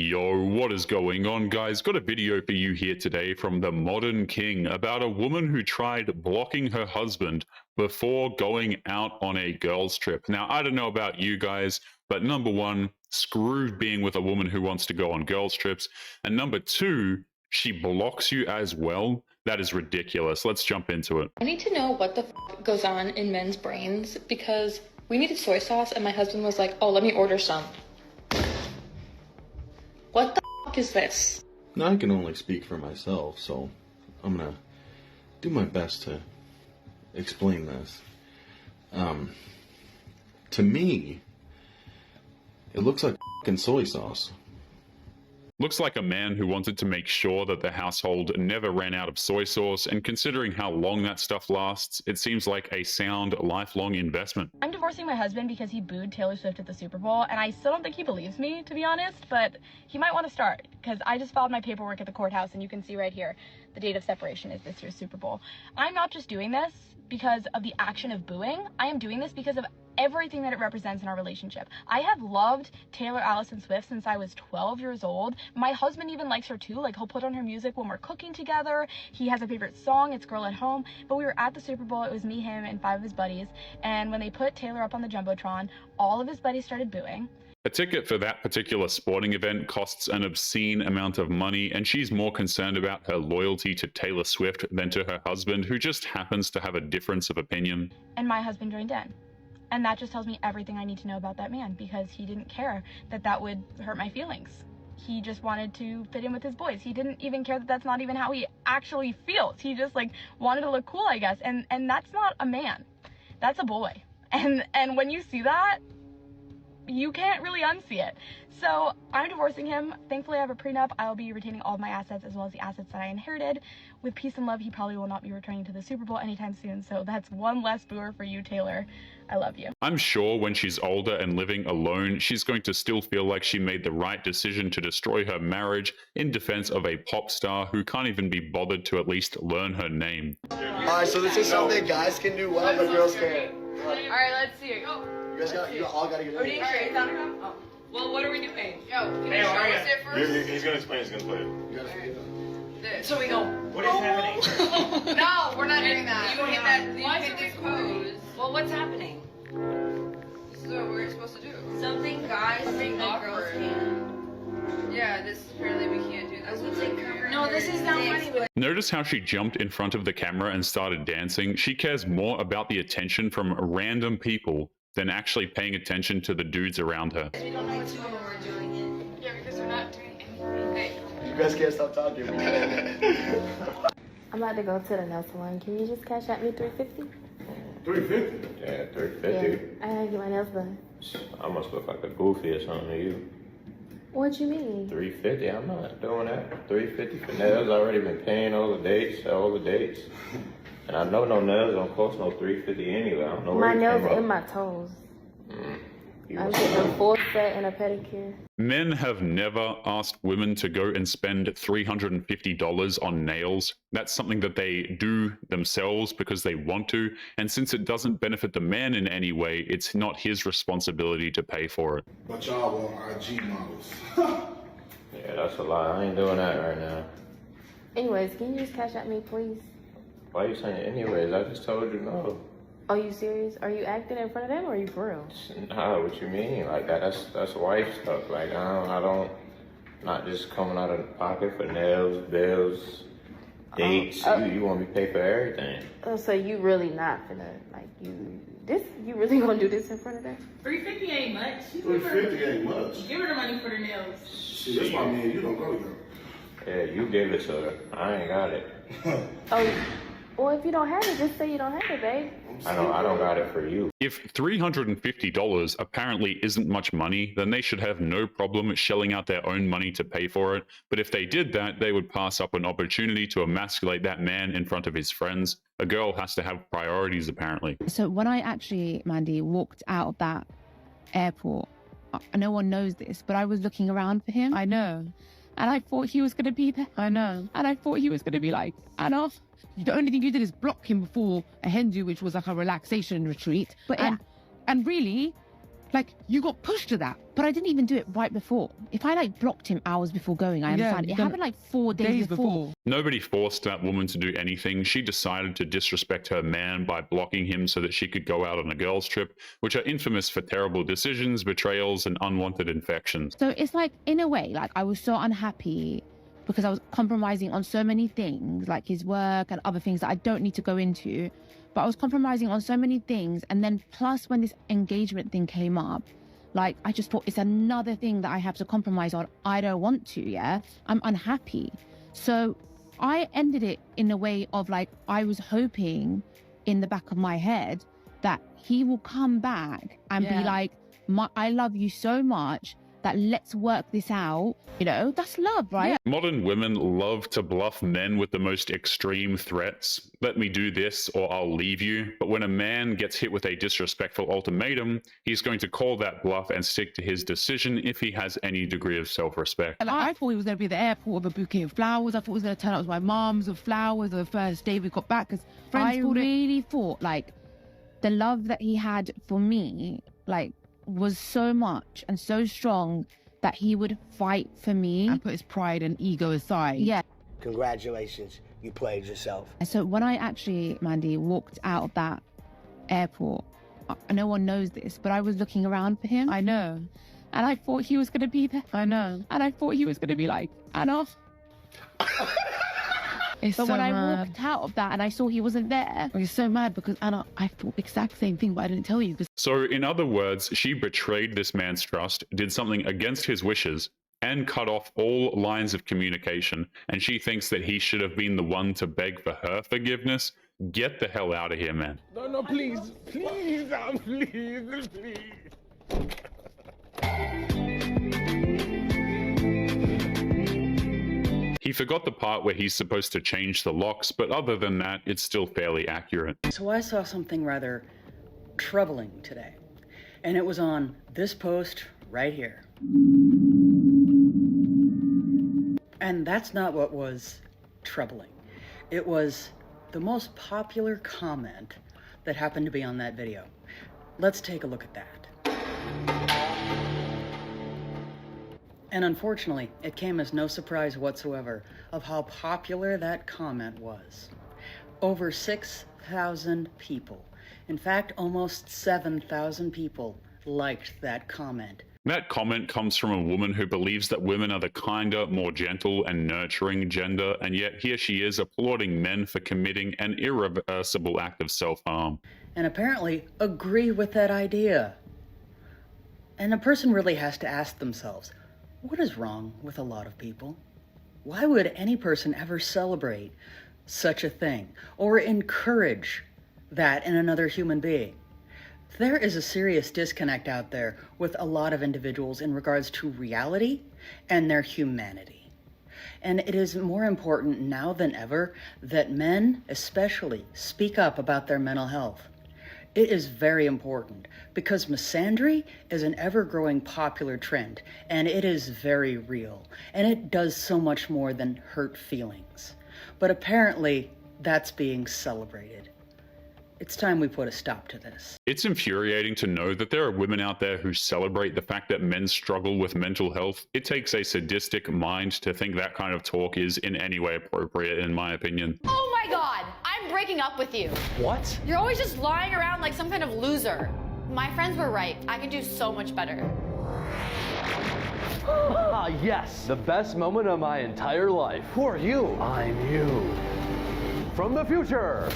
Yo, what is going on, guys? Got a video for you here today from the Modern King about a woman who tried blocking her husband before going out on a girls' trip. Now, I don't know about you guys, but number one, screw being with a woman who wants to go on girls' trips. And number two, she blocks you as well. That is ridiculous. Let's jump into it. I need to know what the goes on in men's brains because we needed soy sauce and my husband was like, oh, let me order some. What the is this? Now, I can only speak for myself, so I'm gonna do my best to explain this. To me, it looks like f***ing soy sauce. Looks like a man who wanted to make sure that the household never ran out of soy sauce, and considering how long that stuff lasts, it seems like a sound, lifelong investment. I'm divorcing my husband because he booed Taylor Swift at the Super Bowl, and I still don't think he believes me, to be honest, but he might want to start, because I just filed my paperwork at the courthouse, and you can see right here, the date of separation is this year's Super Bowl. I'm not just doing this because of the action of booing, I am doing this because of everything that it represents in our relationship. I have loved Taylor Allison Swift since I was 12 years old. My husband even likes her too. Like, he'll put on her music when we're cooking together. He has a favorite song, it's Girl at Home. But we were at the Super Bowl, it was me, him, and 5 of his buddies. And when they put Taylor up on the Jumbotron, all of his buddies started booing. A ticket for that particular sporting event costs an obscene amount of money, and she's more concerned about her loyalty to Taylor Swift than to her husband, who just happens to have a difference of opinion. And my husband joined in. And that just tells me everything I need to know about that man, because he didn't care that that would hurt my feelings. He just wanted to fit in with his boys. He didn't even care that that's not even how he actually feels. He just like wanted to look cool, I guess. And that's not a man. That's a boy. And when you see that, you can't really unsee it. So I'm divorcing him. Thankfully, I have a prenup. I'll be retaining all of my assets as well as the assets that I inherited. With peace and love, he probably will not be returning to the Super Bowl anytime soon. So that's one less booer for you, Taylor. I love you. I'm sure when she's older and living alone, she's going to still feel like she made the right decision to destroy her marriage in defense of a pop star who can't even be bothered to at least learn her name. Alright, so this is something guys can do well, but girls can't. Alright, let's see it. Go. You all gotta get Are you it. Oh. Well, what are we doing? Yo, can you Hey, show how are us it first? He's gonna explain. He's gonna play it. You gotta get it. This. So we go. What is happening? No, we're not doing that. You hit that. You Why hit is it this pose. Well, what's happening? This is what we're supposed to do. Something guys think that girls can. Yeah, this apparently we can't do this. No, this is not funny. But Notice how she jumped in front of the camera and started dancing. She cares more about the attention from random people than actually paying attention to the dudes around her. we don't know what to do when we're doing it. Yeah, because we're not doing anything. Hey. You guys can't stop talking. I'm about to go to the nail salon. Can you just cash at me $350? $350. Yeah, $350. I gotta get my nails done. I must look like a goofy or something to you. What you mean? $350. I'm not doing that. $350 for nails. I already been paying all the dates. And I know no nails don't cost no $350 anyway. I don't know where My you nails came are up. in my toes. You I'm was- getting a full set and a pedicure. Men have never asked women to go and spend $350 on nails. That's something that they do themselves because they want to, and since it doesn't benefit the man in any way, it's not his responsibility to pay for it. But y'all want IG models. Yeah, that's a lie. I ain't doing that right now. Anyways, can you just cash at me, please? Why you saying anyways? I just told you no. Are you serious? Are you acting in front of them or are you for real? Nah, what you mean? Like that's wife stuff. Like I don't not just coming out of the pocket for nails, bills, dates. You want me to pay for everything. Oh, so you really not finna, like, you really gonna do this in front of them? $350 ain't much. $350 ain't much. Give her the money for the nails. See, that's why me and you don't go together. Yeah, you give it to her. I ain't got it. Oh, well, if you don't have it, just say you don't have it, babe. I don't got it for you. If $350 apparently isn't much money, then they should have no problem shelling out their own money to pay for it. But if they did that, they would pass up an opportunity to emasculate that man in front of his friends. A girl has to have priorities, apparently. So when I actually, Mandy, walked out of that airport, no one knows this, but I was looking around for him. I know. And I thought he was going to be there. I know. And I thought he was going to be like, Anna, the only thing you did is block him before a Hindu, which was like a relaxation retreat. But and really, Like, you got pushed to that. But I didn't even do it right before. If I like blocked him hours before going, I understand. It happened like 4 days before. Nobody forced that woman to do anything. She decided to disrespect her man by blocking him so that she could go out on a girls' trip, which are infamous for terrible decisions, betrayals, and unwanted infections. So it's like, in a way, like I was so unhappy because I was compromising on so many things, like his work and other things that I don't need to go into. But I was compromising on so many things. And then plus when this engagement thing came up, like, I just thought it's another thing that I have to compromise on. I don't want to, yeah? I'm unhappy. So I ended it in a way of like, I was hoping in the back of my head that he will come back and be like, I love you so much that let's work this out. You know, that's love, right? Yeah. Modern women love to bluff men with the most extreme threats. Let me do this or I'll leave you. But when a man gets hit with a disrespectful ultimatum, he's going to call that bluff and stick to his decision if he has any degree of self-respect. And I thought he was going to be at the airport with a bouquet of flowers. I thought he was going to turn up with my mom's with flowers the first day we got back. Because I really thought like the love that he had for me, like, was so much and so strong that he would fight for me and put his pride and ego aside. Yeah. Congratulations, you played yourself. So when I actually, Mandy, walked out of that airport, no one knows this, but I was looking around for him. I know. And I thought he was going to be there. I know. And I thought he was going to be like, Anna. But when I walked out of that and I saw he wasn't there, I was so mad because Anna, I thought the exact same thing, but I didn't tell you. So in other words, she betrayed this man's trust, did something against his wishes, and cut off all lines of communication. And she thinks that he should have been the one to beg for her forgiveness. Get the hell out of here, man. No, please, please, please. He forgot the part where he's supposed to change the locks, but other than that, it's still fairly accurate. So I saw something rather troubling today, and it was on this post right here. And that's not what was troubling. It was the most popular comment that happened to be on that video. Let's take a look at that. And unfortunately, it came as no surprise whatsoever of how popular that comment was. Over 6,000 people, in fact, almost 7,000 people liked that comment. That comment comes from a woman who believes that women are the kinder, more gentle and nurturing gender, and yet here she is applauding men for committing an irreversible act of self-harm. And apparently agree with that idea. And a person really has to ask themselves, what is wrong with a lot of people? Why would any person ever celebrate such a thing or encourage that in another human being? There is a serious disconnect out there with a lot of individuals in regards to reality and their humanity. And it is more important now than ever that men especially speak up about their mental health. It is very important because misandry is an ever-growing popular trend, and it is very real, and it does so much more than hurt feelings. But apparently, that's being celebrated. It's time we put a stop to this. It's infuriating to know that there are women out there who celebrate the fact that men struggle with mental health. It takes a sadistic mind to think that kind of talk is in any way appropriate, in my opinion. Oh my god, I'm breaking up with you. What? You're always just lying around like some kind of loser. My friends were right. I could do so much better. Ah, yes, the best moment of my entire life. Who are you? I'm you. From the future.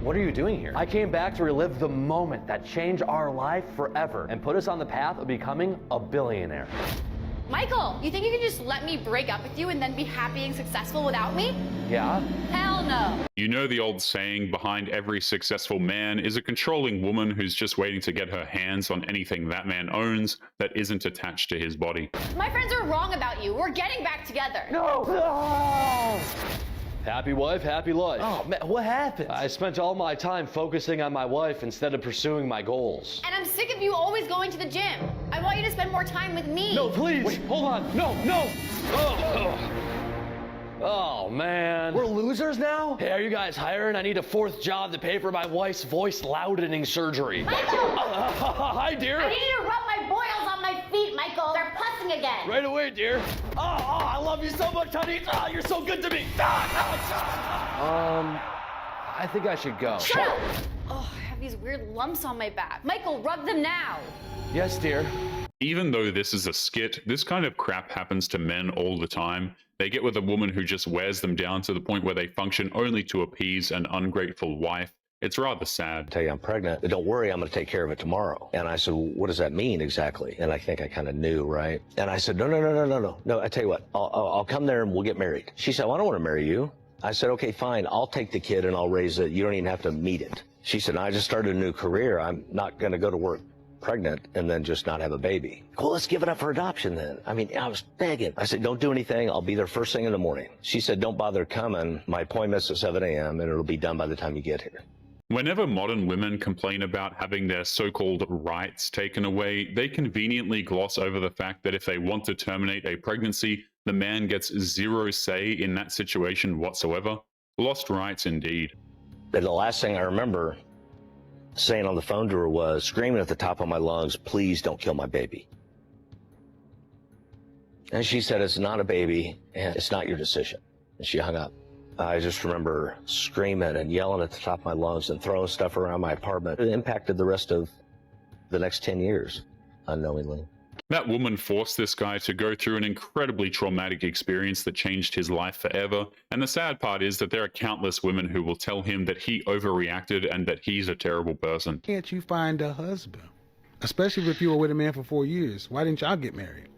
What are you doing here? I came back to relive the moment that changed our life forever and put us on the path of becoming a billionaire. Michael, you think you can just let me break up with you and then be happy and successful without me? Yeah? Hell no. You know the old saying, behind every successful man is a controlling woman who's just waiting to get her hands on anything that man owns that isn't attached to his body. My friends are wrong about you. We're getting back together. No! No! Happy wife, happy life. Oh, man, what happened? I spent all my time focusing on my wife instead of pursuing my goals. And I'm sick of you always going to the gym. I want you to spend more time with me. No, please! Wait, hold on. No, no! Oh, man. We're losers now? Hey, are you guys hiring? I need a fourth job to pay for my wife's voice loudening surgery. Michael! Hi, dear. I need you to rub my blushing again. Right away, dear. Oh, I love you so much, honey. Oh, you're so good to me. I think I should go. Shut up! Oh, I have these weird lumps on my back. Michael, rub them now. Yes, dear. Even though this is a skit, this kind of crap happens to men all the time. They get with a woman who just wears them down to the point where they function only to appease an ungrateful wife. It's rather sad. Tell you I'm pregnant, but don't worry, I'm going to take care of it tomorrow. And I said, well, what does that mean exactly? And I think I kind of knew, right? And I said, no, I tell you what, I'll come there and we'll get married. She said, well, I don't want to marry you. I said, okay, fine, I'll take the kid and I'll raise it. You don't even have to meet it. She said, no, I just started a new career. I'm not going to go to work pregnant and then just not have a baby. Well, let's give it up for adoption then. I mean, I was begging. I said, don't do anything. I'll be there first thing in the morning. She said, don't bother coming. My appointment's at 7 a.m. and it'll be done by the time you get here. Whenever modern women complain about having their so-called rights taken away, they conveniently gloss over the fact that if they want to terminate a pregnancy, the man gets zero say in that situation whatsoever. Lost rights indeed. And the last thing I remember saying on the phone to her was, screaming at the top of my lungs, please don't kill my baby. And she said, it's not a baby and it's not your decision. And she hung up. I just remember screaming and yelling at the top of my lungs and throwing stuff around my apartment. It impacted the rest of the next 10 years, unknowingly. That woman forced this guy to go through an incredibly traumatic experience that changed his life forever. And the sad part is that there are countless women who will tell him that he overreacted and that he's a terrible person. Can't you find a husband? Especially if you were with a man for 4 years. Why didn't y'all get married?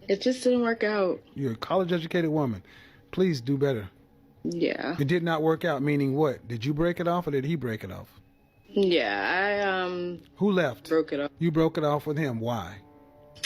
It just didn't work out. You're a college-educated woman. Please do better. Yeah. It did not work out, meaning what? Did you break it off or did he break it off? Yeah, I Who left? broke it off. You broke it off with him. Why?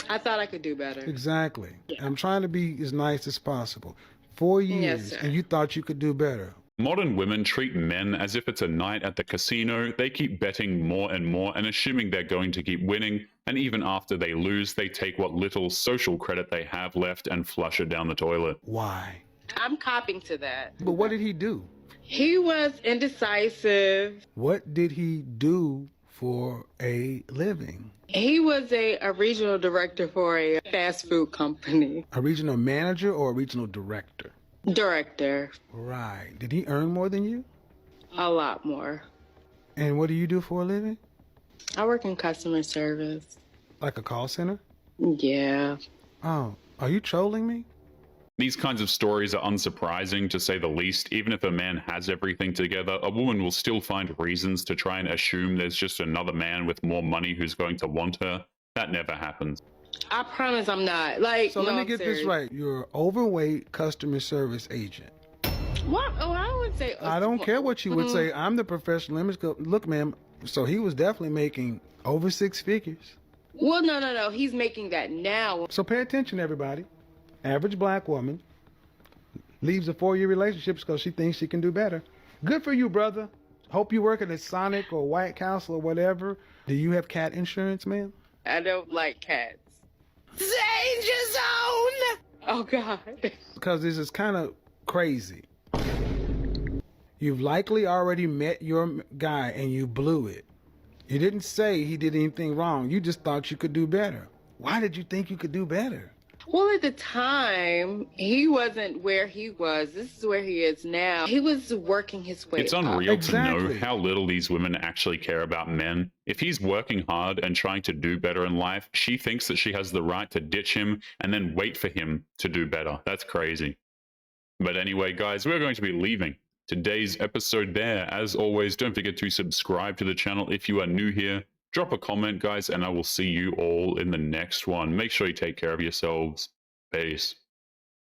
I thought I could do better. Exactly. Yeah. I'm trying to be as nice as possible. 4 years, Yes, and you thought you could do better. Modern women treat men as if it's a night at the casino. They keep betting more and more and assuming they're going to keep winning. And even after they lose, they take what little social credit they have left and flush it down the toilet. Why? I'm copying to that. But what did he do? He was indecisive. What did he do for a living? He was a regional director for a fast food company. A regional manager or a regional director? Director. Right. Did he earn more than you? A lot more. And what do you do for a living? I work in customer service. Like a call center? Yeah. Oh, are you trolling me? These kinds of stories are unsurprising, to say the least. Even if a man has everything together, a woman will still find reasons to try and assume there's just another man with more money who's going to want her. That never happens. I promise I'm not. Like, so let me get this right. You're an overweight customer service agent. What? Oh, I would say. I don't care what you would say. I'm the professional image. Look, ma'am. So he was definitely making over 6 figures. Well, no. He's making that now. So pay attention, everybody. Average black woman leaves a 4-year relationship because she thinks she can do better. Good for you, brother. Hope you work at a Sonic or White Castle or whatever. Do you have cat insurance, ma'am? I don't like cats. Danger zone! Oh, God. Because this is kind of crazy. You've likely already met your guy and you blew it. You didn't say he did anything wrong. You just thought you could do better. Why did you think you could do better? Well, at the time, he wasn't where he was. This is where he is now. He was working his way It's unreal to know how little these women actually care about men. If he's working hard and trying to do better in life, she thinks that she has the right to ditch him and then wait for him to do better. That's crazy. But anyway, guys, we're going to be leaving today's episode there. As always, don't forget to subscribe to the channel if you are new here. Drop a comment, guys, and I will see you all in the next one. Make sure you take care of yourselves. Peace.